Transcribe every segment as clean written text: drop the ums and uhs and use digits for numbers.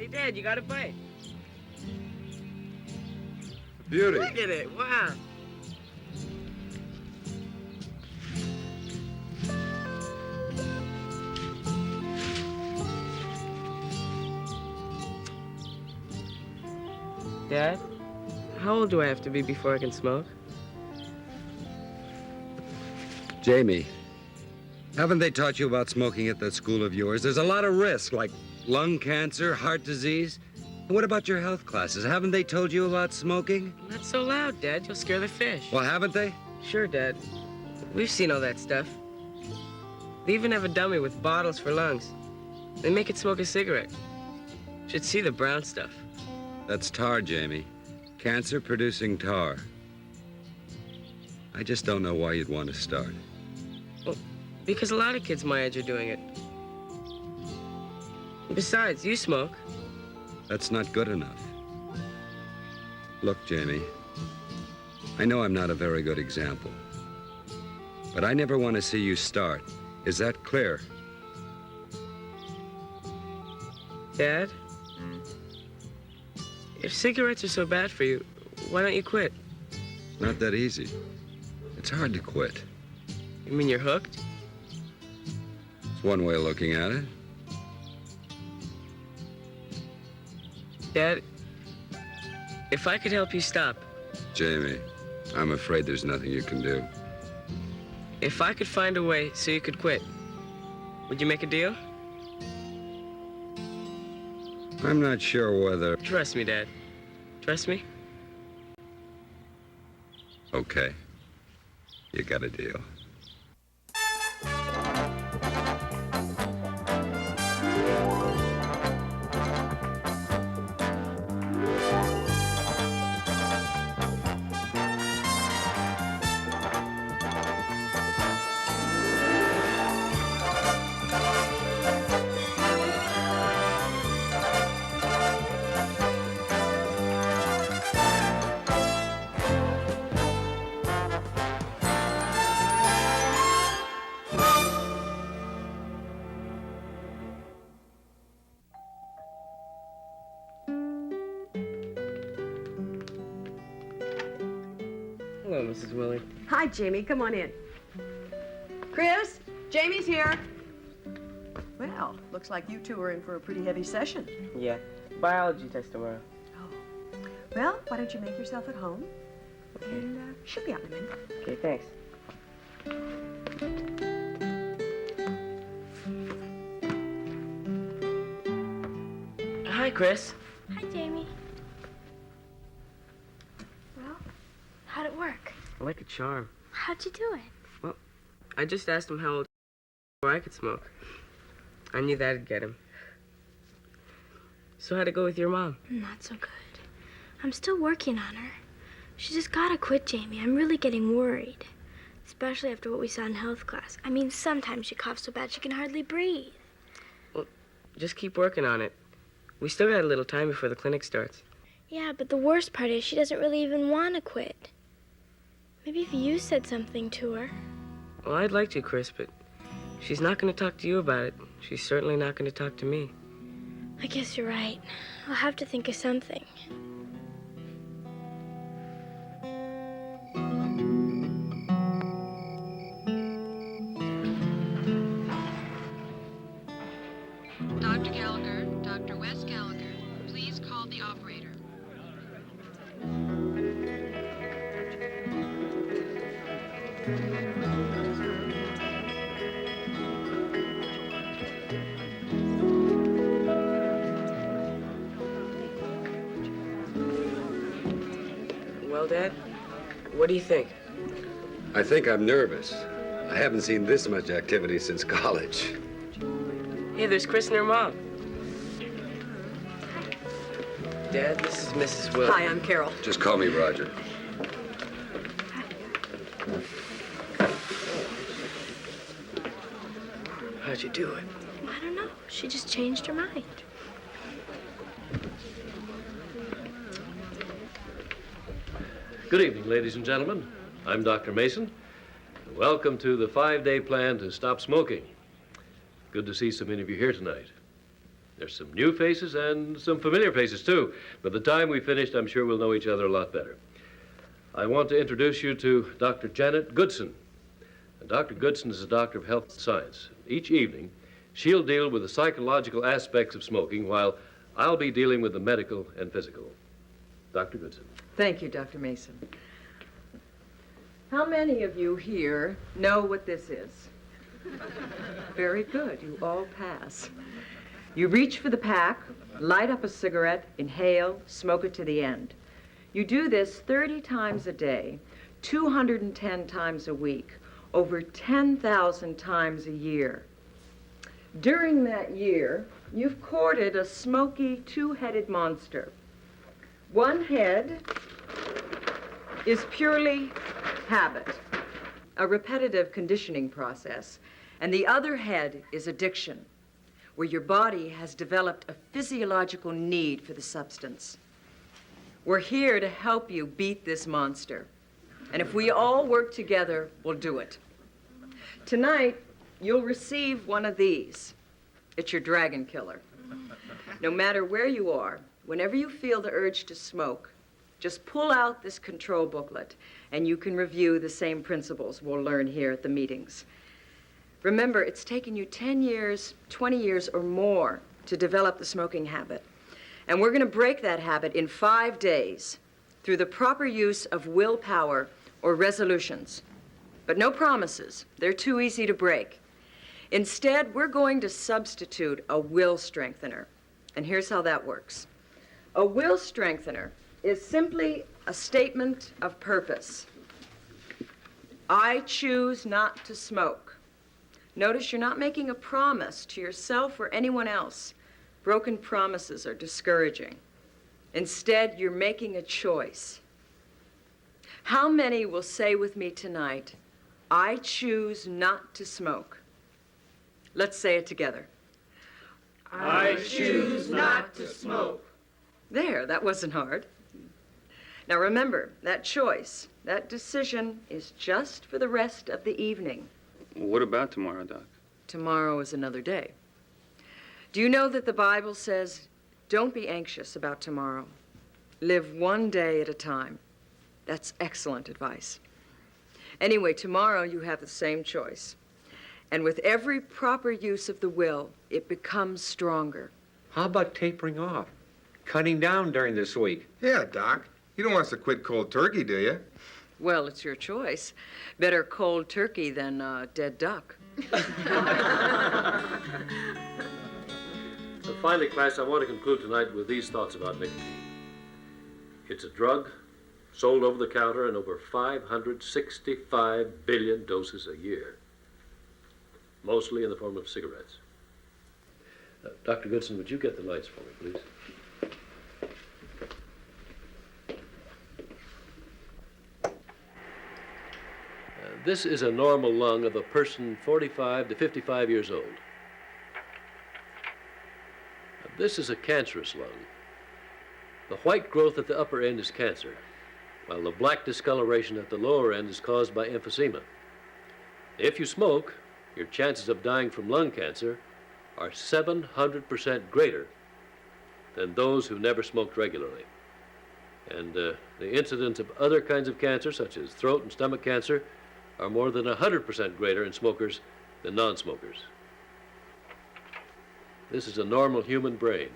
Hey, Dad, you got a bite. Beauty. Look at it. Wow. Dad, how old do I have to be before I can smoke? Jamie, haven't they taught you about smoking at that school of yours? There's a lot of risk, like lung cancer, heart disease. And what about your health classes? Haven't they told you about smoking? Not so loud, Dad. You'll scare the fish. Well, haven't they? Sure, Dad. We've seen all that stuff. They even have a dummy with bottles for lungs. They make it smoke a cigarette. Should see the brown stuff. That's tar, Jamie. Cancer-producing tar. I just don't know why you'd want to start. Well, because a lot of kids my age are doing it. Besides, you smoke. That's not good enough. Look, Jamie, I know I'm not a very good example, but I never want to see you start. Is that clear? Dad? If cigarettes are so bad for you, why don't you quit? It's not that easy. It's hard to quit. You mean you're hooked? It's one way of looking at it. Dad, if I could help you stop. Jamie, I'm afraid there's nothing you can do. If I could find a way so you could quit, would you make a deal? I'm not sure whether... Trust me, Dad. Trust me? Okay. You got a deal. Hello, Mrs. Willie. Hi, Jamie. Come on in. Chris, Jamie's here. Well, looks like you two are in for a pretty heavy session. Yeah, biology test tomorrow. Oh. Well, why don't you make yourself at home? Okay. And she'll be out in a minute. Okay, thanks. Hi, Chris. Hi, Jamie. Well, how'd it work? I like a charm. How'd you do it? Well, I just asked him how old before I could smoke. I knew that'd get him. So how'd it go with your mom? Not so good. I'm still working on her. She just gotta quit, Jamie. I'm really getting worried. Especially after what we saw in health class. I mean, sometimes she coughs so bad she can hardly breathe. Well, just keep working on it. We still got a little time before the clinic starts. Yeah, but the worst part is she doesn't really even want to quit. Maybe if you said something to her. Well, I'd like to, Chris, but she's not going to talk to you about it. She's certainly not going to talk to me. I guess you're right. I'll have to think of something. Dr. Gallagher, Dr. Wes Gallagher, please call the operator. Well, Dad, what do you think? I think I'm nervous. I haven't seen this much activity since college. Hey, there's Chris and her mom. Dad, this is Mrs. Willie. Hi, I'm Carol. Just call me Roger. How'd you do it? I don't know. She just changed her mind. Good evening, ladies and gentlemen. I'm Dr. Mason. Welcome to the 5-day plan to stop smoking. Good to see so many of you here tonight. There's some new faces and some familiar faces, too. By the time we finished, I'm sure we'll know each other a lot better. I want to introduce you to Dr. Janet Goodson. And Dr. Goodson is a doctor of health science. Each evening, she'll deal with the psychological aspects of smoking, while I'll be dealing with the medical and physical. Dr. Goodson. Thank you, Dr. Mason. How many of you here know what this is? Very good. You all pass. You reach for the pack, light up a cigarette, inhale, smoke it to the end. You do this 30 times a day, 210 times a week, over 10,000 times a year. During that year, you've courted a smoky, two-headed monster. One head is purely habit, a repetitive conditioning process, and the other head is addiction, where your body has developed a physiological need for the substance. We're here to help you beat this monster, and if we all work together, we'll do it. Tonight, you'll receive one of these. It's your dragon killer. No matter where you are, whenever you feel the urge to smoke, just pull out this control booklet, and you can review the same principles we'll learn here at the meetings. Remember, it's taken you 10 years, 20 years or more to develop the smoking habit. And we're going to break that habit in 5 days through the proper use of willpower or resolutions. But no promises. They're too easy to break. Instead, we're going to substitute a will strengthener. And here's how that works. A will strengthener is simply a statement of purpose. I choose not to smoke. Notice you're not making a promise to yourself or anyone else. Broken promises are discouraging. Instead, you're making a choice. How many will say with me tonight, I choose not to smoke? Let's say it together. I choose not to smoke. There, that wasn't hard. Now remember, that choice, that decision is just for the rest of the evening. What about tomorrow, Doc? Tomorrow is another day. Do you know that the Bible says, don't be anxious about tomorrow. Live one day at a time. That's excellent advice. Anyway, tomorrow you have the same choice. And with every proper use of the will, it becomes stronger. How about tapering off? Cutting down during this week? Yeah, Doc. You don't want us to quit cold turkey, do you? Well, it's your choice. Better cold turkey than dead duck. So finally, class, I want to conclude tonight with these thoughts about nicotine. It's a drug sold over the counter in over 565 billion doses a year, mostly in the form of cigarettes. Dr. Goodson, would you get the lights for me, please? This is a normal lung of a person 45 to 55 years old. This is a cancerous lung. The white growth at the upper end is cancer, while the black discoloration at the lower end is caused by emphysema. If you smoke, your chances of dying from lung cancer are 700% greater than those who never smoked regularly. And the incidence of other kinds of cancer, such as throat and stomach cancer, are more than 100% greater in smokers than non-smokers. This is a normal human brain,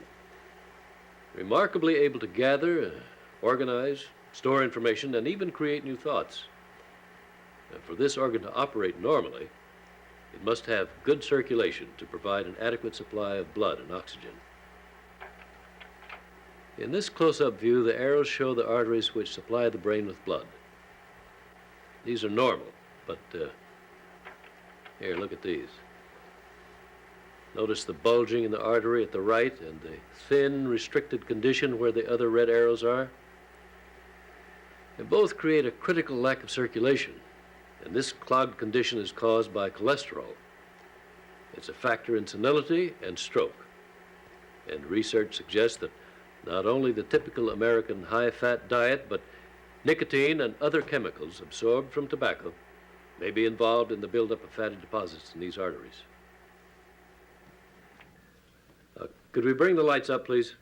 remarkably able to gather, organize, store information, and even create new thoughts. And for this organ to operate normally, it must have good circulation to provide an adequate supply of blood and oxygen. In this close-up view, the arrows show the arteries which supply the brain with blood. These are normal, but here, look at these. Notice the bulging in the artery at the right and the thin, restricted condition where the other red arrows are. And both create a critical lack of circulation, and this clogged condition is caused by cholesterol. It's a factor in senility and stroke. And research suggests that not only the typical American high-fat diet, but nicotine and other chemicals absorbed from tobacco may be involved in the buildup of fatty deposits in these arteries. Could we bring the lights up, please?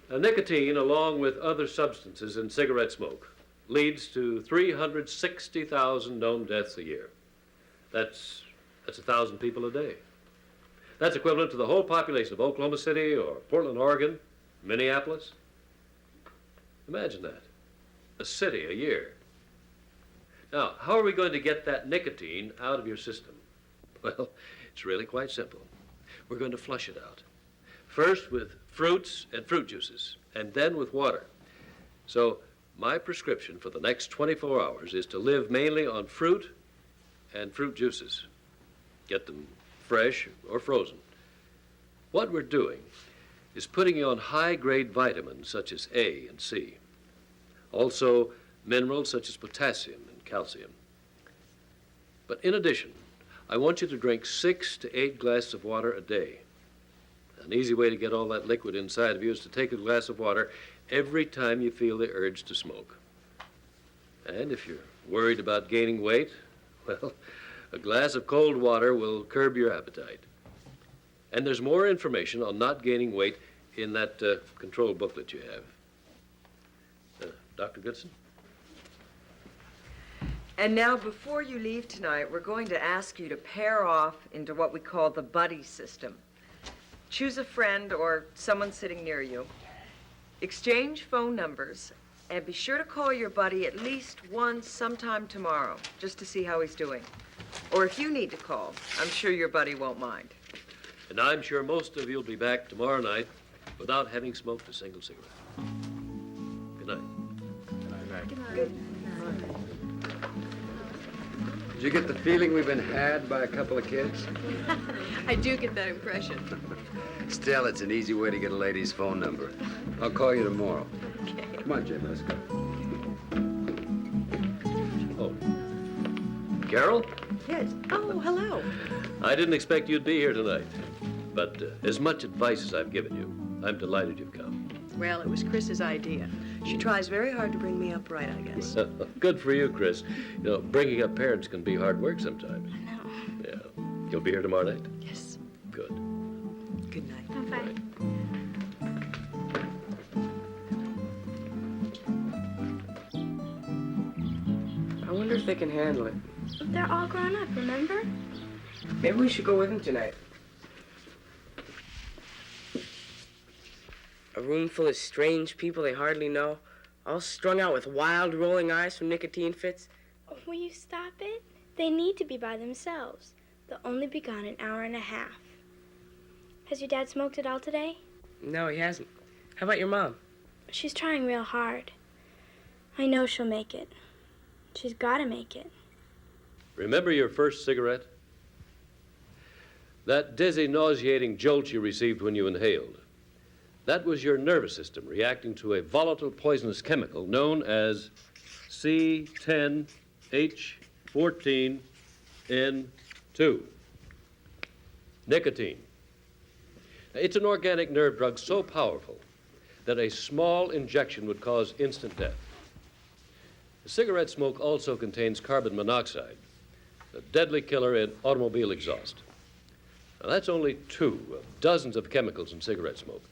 Now, nicotine, along with other substances in cigarette smoke, leads to 360,000 known deaths a year. That's 1,000 people a day. That's equivalent to the whole population of Oklahoma City or Portland, Oregon, Minneapolis. Imagine that. A city a year. Now, how are we going to get that nicotine out of your system? Well, it's really quite simple. We're going to flush it out. First with fruits and fruit juices, and then with water. So my prescription for the next 24 hours is to live mainly on fruit and fruit juices. Get them fresh or frozen. What we're doing is putting you on high-grade vitamins such as A and C. Also minerals such as potassium and calcium. But in addition, I want you to drink 6 to 8 glasses of water a day. An easy way to get all that liquid inside of you is to take a glass of water every time you feel the urge to smoke. And if you're worried about gaining weight, well, a glass of cold water will curb your appetite. And there's more information on not gaining weight in that control booklet you have. Dr. Goodson? And now, before you leave tonight, we're going to ask you to pair off into what we call the buddy system. Choose a friend or someone sitting near you. Exchange phone numbers, and be sure to call your buddy at least once sometime tomorrow, just to see how he's doing. Or if you need to call, I'm sure your buddy won't mind. And I'm sure most of you will be back tomorrow night without having smoked a single cigarette. Good night. Did you get the feeling we've been had by a couple of kids? I do get that impression. Still, it's an easy way to get a lady's phone number. I'll call you tomorrow. Okay. Come on, Jim, let's go. Oh. Carol? Yes. Oh, hello. I didn't expect you'd be here tonight. But as much advice as I've given you, I'm delighted you've come. Well, it was Chris's idea. She tries very hard to bring me up right, I guess. Good for you, Chris. You know, bringing up parents can be hard work sometimes. I know. Yeah. You'll be here tomorrow night? Yes. Good. Good night. Bye-bye. I wonder if they can handle it. They're all grown up, remember? Maybe we should go with them tonight. A room full of strange people they hardly know, all strung out with wild, rolling eyes from nicotine fits. Oh, will you stop it? They need to be by themselves. They'll only be gone an hour and a half. Has your dad smoked at all today? No, he hasn't. How about your mom? She's trying real hard. I know she'll make it. She's got to make it. Remember your first cigarette? That dizzy, nauseating jolt you received when you inhaled. That was your nervous system reacting to a volatile poisonous chemical known as C10H14N2. Nicotine. It's an organic nerve drug so powerful that a small injection would cause instant death. Cigarette smoke also contains carbon monoxide, a deadly killer in automobile exhaust. Now, that's only 2 of dozens of chemicals in cigarette smoke.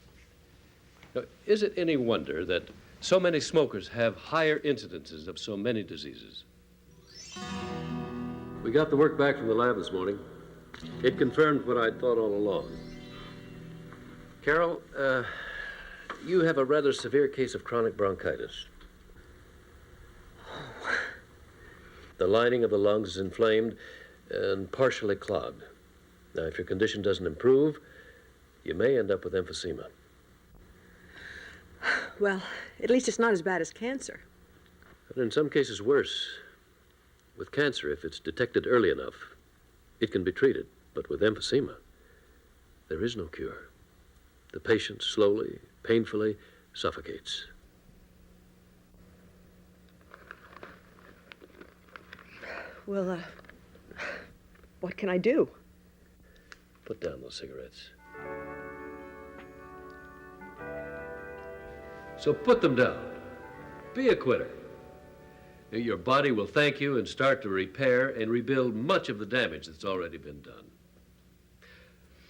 Now, is it any wonder that so many smokers have higher incidences of so many diseases? We got the work back from the lab this morning. It confirmed what I'd thought all along. Carol, you have a rather severe case of chronic bronchitis. The lining of the lungs is inflamed and partially clogged. Now, if your condition doesn't improve, you may end up with emphysema. Well, at least it's not as bad as cancer. But in some cases worse. With cancer, if it's detected early enough, it can be treated. But with emphysema, there is no cure. The patient slowly, painfully suffocates. Well, what can I do? Put down those cigarettes. So put them down. Be a quitter. Your body will thank you and start to repair and rebuild much of the damage that's already been done.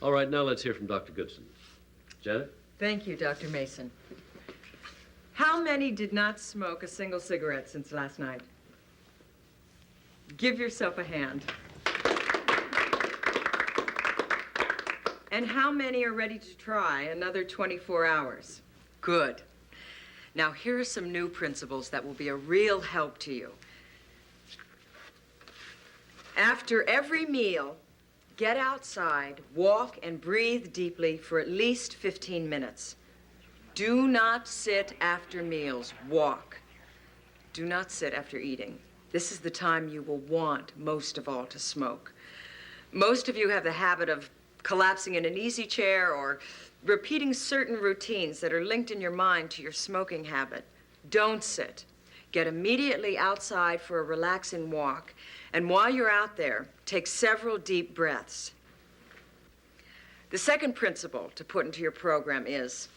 All right, now let's hear from Dr. Goodson. Janet? Thank you, Dr. Mason. How many did not smoke a single cigarette since last night? Give yourself a hand. And how many are ready to try another 24 hours? Good. Now, here are some new principles that will be a real help to you. After every meal, get outside, walk, and breathe deeply for at least 15 minutes. Do not sit after meals. Walk. Do not sit after eating. This is the time you will want most of all to smoke. Most of you have the habit of collapsing in an easy chair or repeating certain routines that are linked in your mind to your smoking habit. Don't sit. Get immediately outside for a relaxing walk, and while you're out there, take several deep breaths. The second principle to put into your program is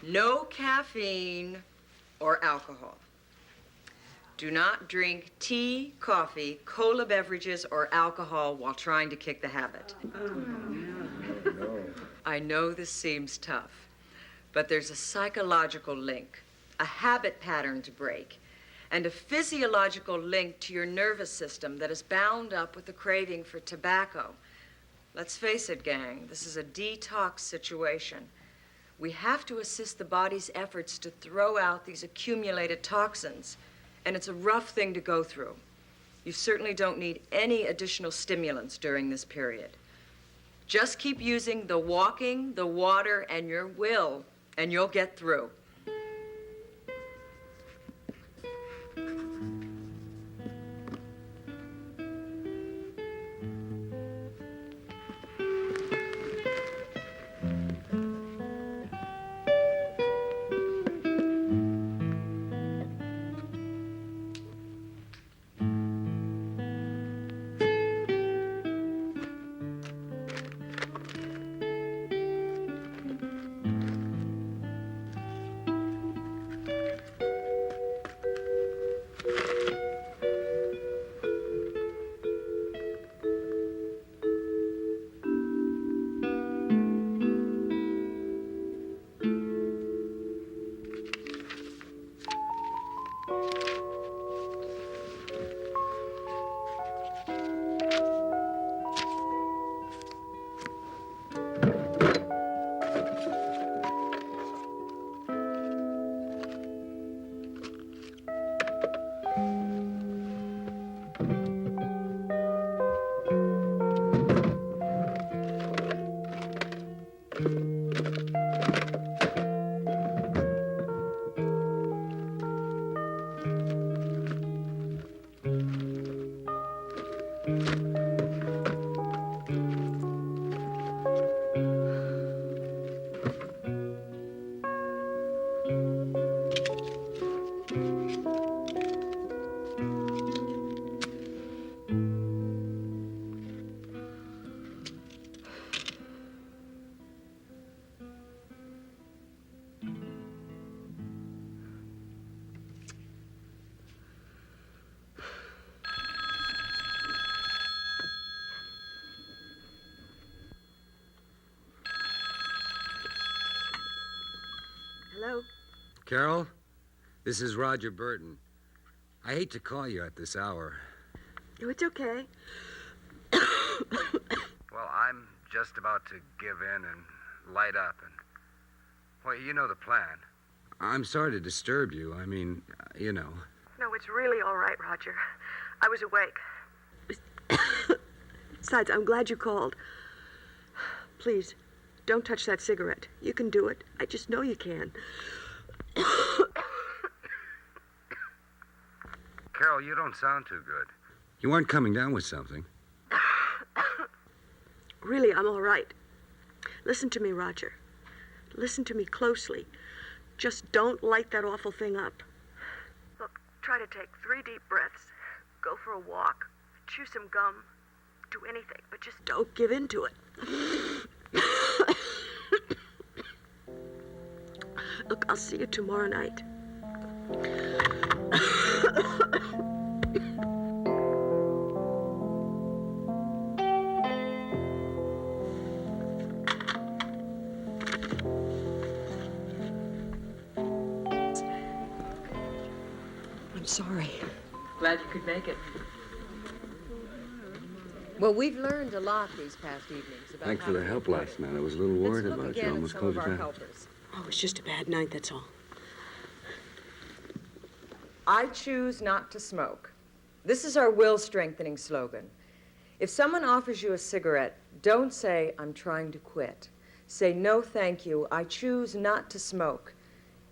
no caffeine or alcohol. Do not drink tea, coffee, cola beverages, or alcohol while trying to kick the habit. I know this seems tough, but there's a psychological link, a habit pattern to break, and a physiological link to your nervous system that is bound up with the craving for tobacco. Let's face it, gang, this is a detox situation. We have to assist the body's efforts to throw out these accumulated toxins, and it's a rough thing to go through. You certainly don't need any additional stimulants during this period. Just keep using the walking, the water, and your will, and you'll get through. Hello? Carol, this is Roger Burton. I hate to call you at this hour. Oh, it's okay. Well, I'm just about to give in and light up, and, well, you know the plan. I'm sorry to disturb you. I mean, you know. No, it's really all right, Roger. I was awake. Besides, I'm glad you called. Please, don't touch that cigarette. You can do it. I just know you can. Carol, you don't sound too good. You weren't coming down with something. Really, I'm all right. Listen to me, Roger. Listen to me closely. Just don't light that awful thing up. Look, try to take 3 deep breaths. Go for a walk. Chew some gum. Do anything, but just don't give in to it. Look, I'll see you tomorrow night. I'm sorry. Glad you could make it. Well, we've learned a lot these past evenings about Thanks how for the to help be a last night. I was a little worried Let's look about again you. at Almost some called of you our down. helpers. Oh, it's just a bad night, that's all. I choose not to smoke. This is our will-strengthening slogan. If someone offers you a cigarette, don't say, I'm trying to quit. Say, no, thank you. I choose not to smoke.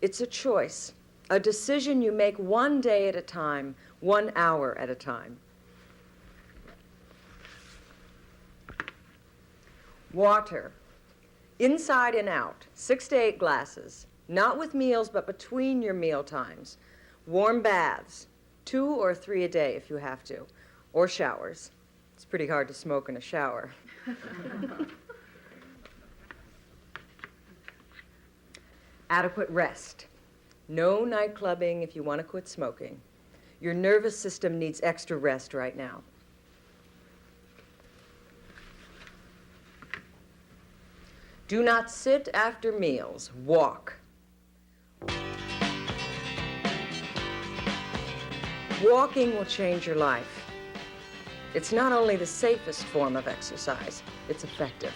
It's a choice, a decision you make one day at a time, 1 hour at a time. Water, inside and out, 6 to 8 glasses, not with meals, but between your meal times. Warm baths, 2 or 3 a day if you have to, or showers. It's pretty hard to smoke in a shower. Adequate rest. No night clubbing if you want to quit smoking. Your nervous system needs extra rest right now. Do not sit after meals. Walk. Walking will change your life. It's not only the safest form of exercise, it's effective.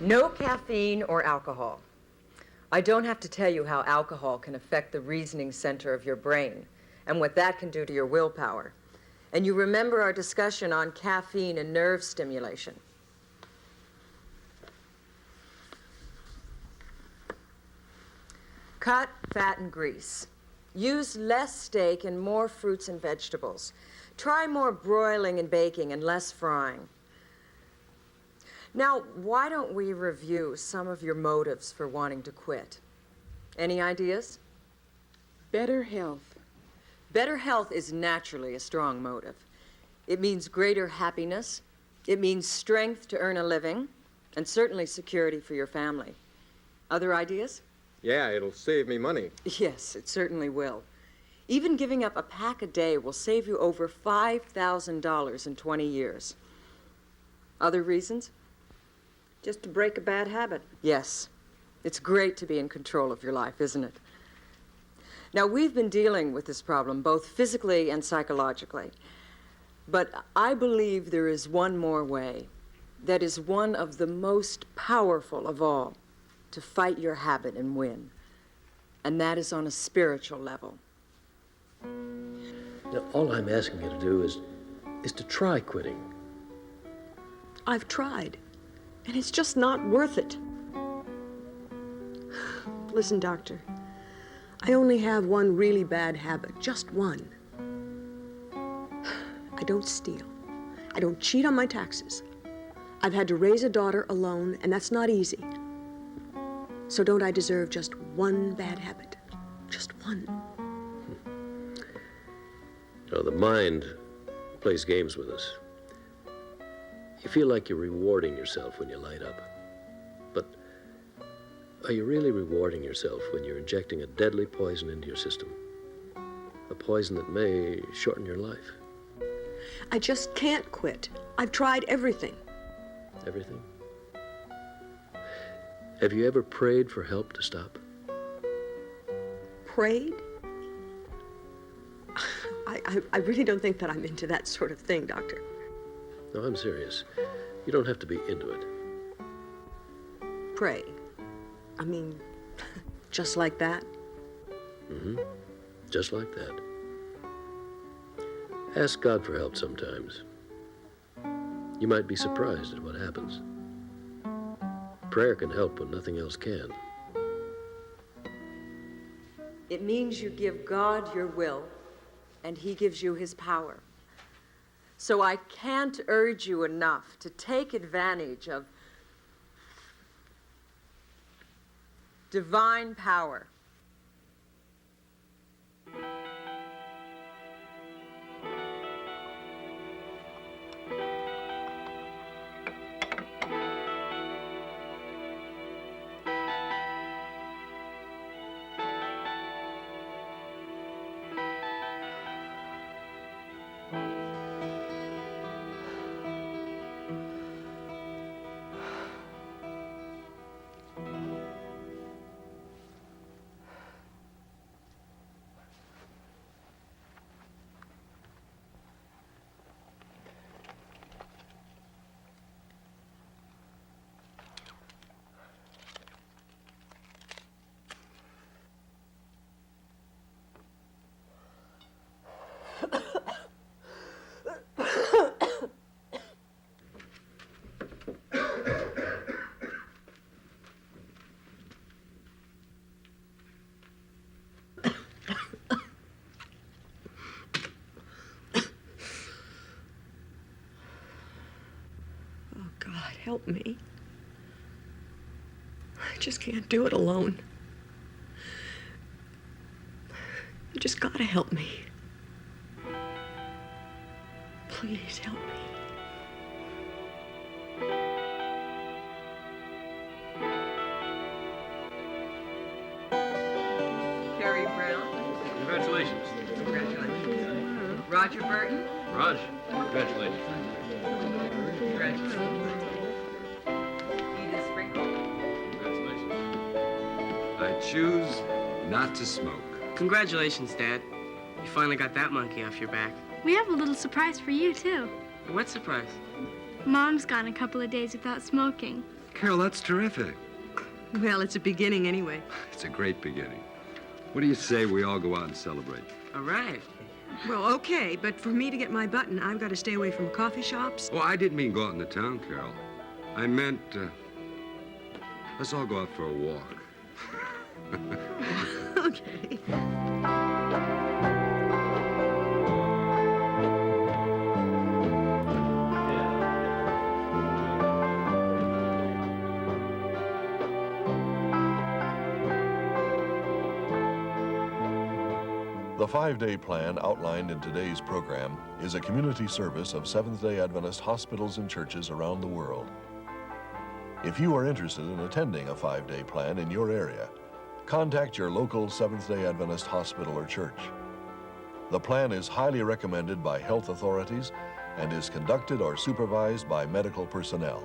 No caffeine or alcohol. I don't have to tell you how alcohol can affect the reasoning center of your brain and what that can do to your willpower. And you remember our discussion on caffeine and nerve stimulation. Cut fat and grease. Use less steak and more fruits and vegetables. Try more broiling and baking and less frying. Now, why don't we review some of your motives for wanting to quit? Any ideas? Better health. Better health is naturally a strong motive. It means greater happiness. It means strength to earn a living, and certainly security for your family. Other ideas? Yeah, it'll save me money. Yes, it certainly will. Even giving up a pack a day will save you over $5,000 in 20 years. Other reasons? Just to break a bad habit. Yes. It's great to be in control of your life, isn't it? Now, we've been dealing with this problem both physically and psychologically. But I believe there is one more way that is one of the most powerful of all to fight your habit and win. And that is on a spiritual level. Now, all I'm asking you to do is to try quitting. I've tried, and it's just not worth it. Listen, Doctor, I only have one really bad habit, just one. I don't steal. I don't cheat on my taxes. I've had to raise a daughter alone, and that's not easy. So don't I deserve just one bad habit? Just one. You know, the mind plays games with us. You feel like you're rewarding yourself when you light up. But are you really rewarding yourself when you're injecting a deadly poison into your system? A poison that may shorten your life. I just can't quit. I've tried everything. Everything? Have you ever prayed for help to stop? Prayed? I really don't think that I'm into that sort of thing, Doctor. No, I'm serious. You don't have to be into it. Pray. I mean, just like that? Mm-hmm. Just like that. Ask God for help sometimes. You might be surprised at what happens. Prayer can help when nothing else can. It means you give God your will, and He gives you His power. So I can't urge you enough to take advantage of divine power. help me. I just can't do it alone. You just gotta help me. Please help me. Carrie Brown. Congratulations. Congratulations. Roger Burton. Raj, congratulations. Congratulations. Edith Sprinkle. Congratulations. I choose not to smoke. Congratulations, Dad. You finally got that monkey off your back. We have a little surprise for you, too. What surprise? Mom's gone a couple of days without smoking. Carol, that's terrific. Well, it's a beginning anyway. It's a great beginning. What do you say we all go out and celebrate? All right. Well, okay, but for me to get my button, I've got to stay away from coffee shops. Oh, I didn't mean go out in the town, Carol. I meant, let's all go out for a walk. Okay. The 5-day plan outlined in today's program is a community service of Seventh-day Adventist hospitals and churches around the world. If you are interested in attending a 5-day plan in your area, contact your local Seventh-day Adventist hospital or church. The plan is highly recommended by health authorities and is conducted or supervised by medical personnel.